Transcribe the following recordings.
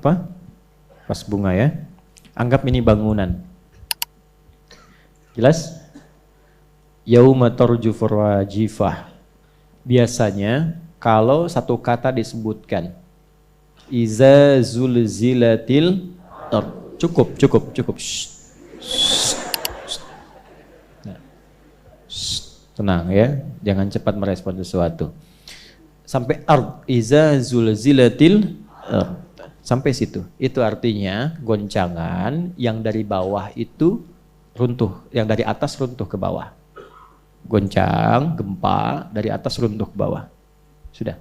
apa? Vas bunga ya. Anggap ini bangunan. Jelas? Yauma tarjufur rajifah. Biasanya kalau satu kata disebutkan iza zulzilatil cukup. Tenang ya, jangan cepat merespon sesuatu. Sampai iza zulzilatil sampai situ. Itu artinya goncangan yang dari bawah itu runtuh, yang dari atas runtuh ke bawah. Goncang, gempa dari atas runtuh ke bawah. Sudah.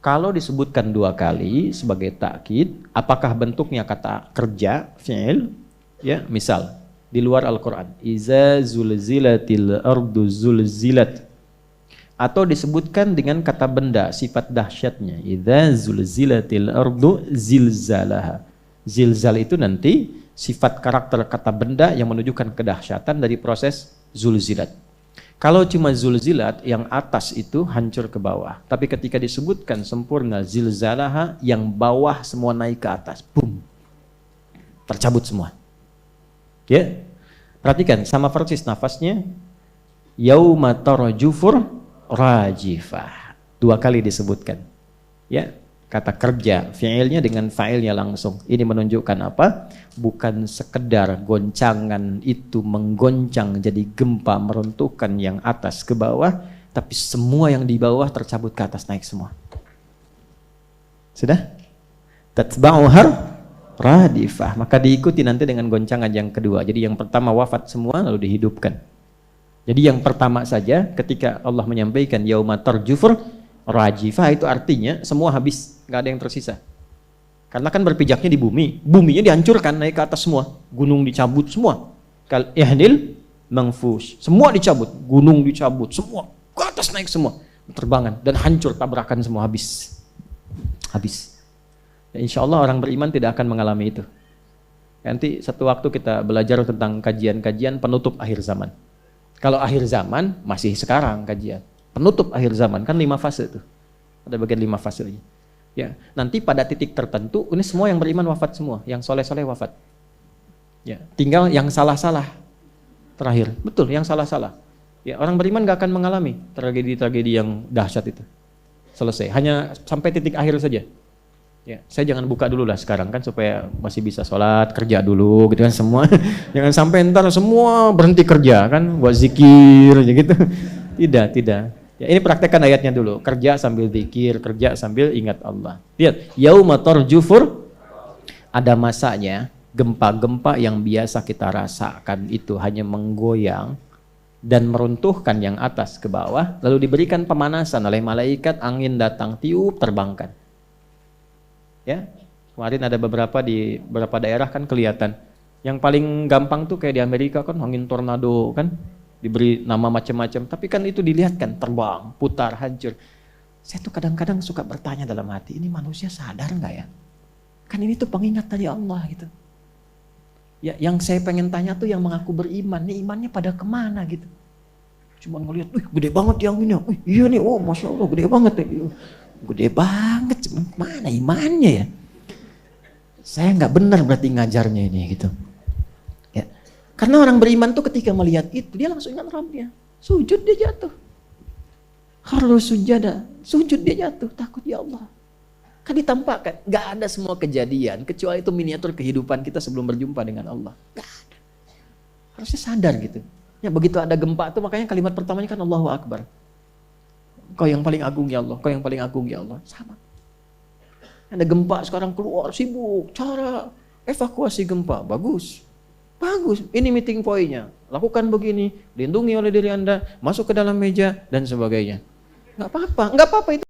Kalau disebutkan dua kali sebagai takkid, apakah bentuknya kata kerja, fi'il? Ya, misal di luar Al-Qur'an, iza zulzilatil ardu zulzilat. Atau disebutkan dengan kata benda, sifat dahsyatnya, iza zulzilatil ardu zilzalaha. Zilzal itu nanti sifat karakter kata benda yang menunjukkan kedahsyatan dari proses zulzilat. Kalau cuma zulzilat, yang atas itu hancur ke bawah. Tapi ketika disebutkan sempurna zilzalaha, yang bawah semua naik ke atas. Boom. Tercabut semua. Ya. Perhatikan, sama persis nafasnya. Yauma tarjufur rajifah. Dua kali disebutkan. Ya. Kata kerja, fi'ilnya dengan fa'ilnya langsung. Ini menunjukkan apa? Bukan sekedar goncangan itu menggoncang jadi gempa meruntuhkan yang atas ke bawah, tapi semua yang di bawah tercabut ke atas naik semua. Sudah? Tatba'uhar radifah. Maka diikuti nanti dengan goncangan yang kedua. Jadi yang pertama wafat semua lalu dihidupkan. Jadi yang pertama saja ketika Allah menyampaikan yauma tarjufur rajifah itu artinya semua habis, nggak ada yang tersisa. Karena kan berpijaknya di bumi, buminya dihancurkan naik ke atas semua, gunung dicabut semua. Kal ihnil mangfush, semua dicabut, gunung dicabut, semua ke atas naik semua, terbangan dan hancur tabrakan semua habis. Ya, insya Allah orang beriman tidak akan mengalami itu. Nanti satu waktu kita belajar tentang kajian-kajian penutup akhir zaman. Kalau akhir zaman masih sekarang kajian. Penutup akhir zaman kan 5 fase tuh, ada bagian 5 fase lagi. Ya, nanti pada titik tertentu ini semua yang beriman wafat semua, yang soleh-soleh wafat. Ya, tinggal yang salah-salah terakhir, betul, yang salah-salah. Ya, orang beriman gak akan mengalami tragedi-tragedi yang dahsyat itu. Selesai, hanya sampai titik akhir saja. Ya, saya jangan buka dulu lah sekarang kan supaya masih bisa sholat, kerja dulu gitu kan semua. Jangan sampai ntar semua berhenti kerja kan, buat zikir aja gitu. Tidak. Ya, ini praktekkan ayatnya dulu. Kerja sambil zikir, kerja sambil ingat Allah. Lihat, yauma tarjufur, ada masanya gempa-gempa yang biasa kita rasakan itu hanya menggoyang dan meruntuhkan yang atas ke bawah, lalu diberikan pemanasan oleh malaikat, angin datang tiup terbangkan. Ya, kemarin ada beberapa di beberapa daerah kan kelihatan. Yang paling gampang tuh kayak di Amerika kan angin tornado kan. Diberi nama macam-macam, tapi kan itu dilihat kan terbang, putar, hancur. Saya tuh kadang-kadang suka bertanya dalam hati, ini manusia sadar nggak ya? Kan ini tuh pengingat dari Allah gitu. Ya, yang saya pengen tanya tuh yang mengaku beriman, nih imannya pada kemana gitu? Cuma ngelihat, gede banget yang ini, iya nih, oh masya Allah gede banget ya, gede banget, cuman mana imannya ya? Saya nggak benar berarti ngajarnya ini gitu. Karena orang beriman tuh ketika melihat itu, dia langsung ingat Rabbnya. Sujud dia jatuh. Harus sujud dia jatuh, takut ya Allah. Kan ditampakkan, gak ada semua kejadian, kecuali itu miniatur kehidupan kita sebelum berjumpa dengan Allah. Gak ada. Harusnya sadar gitu. Ya begitu ada gempa tuh, makanya kalimat pertamanya kan Allahu Akbar. Kau yang paling agung ya Allah, kau yang paling agung ya Allah. Sama. Ada gempa sekarang keluar, sibuk, cara evakuasi gempa, bagus, ini meeting poinnya, lakukan begini, lindungi oleh diri Anda, masuk ke dalam meja, dan sebagainya. Nggak apa-apa itu.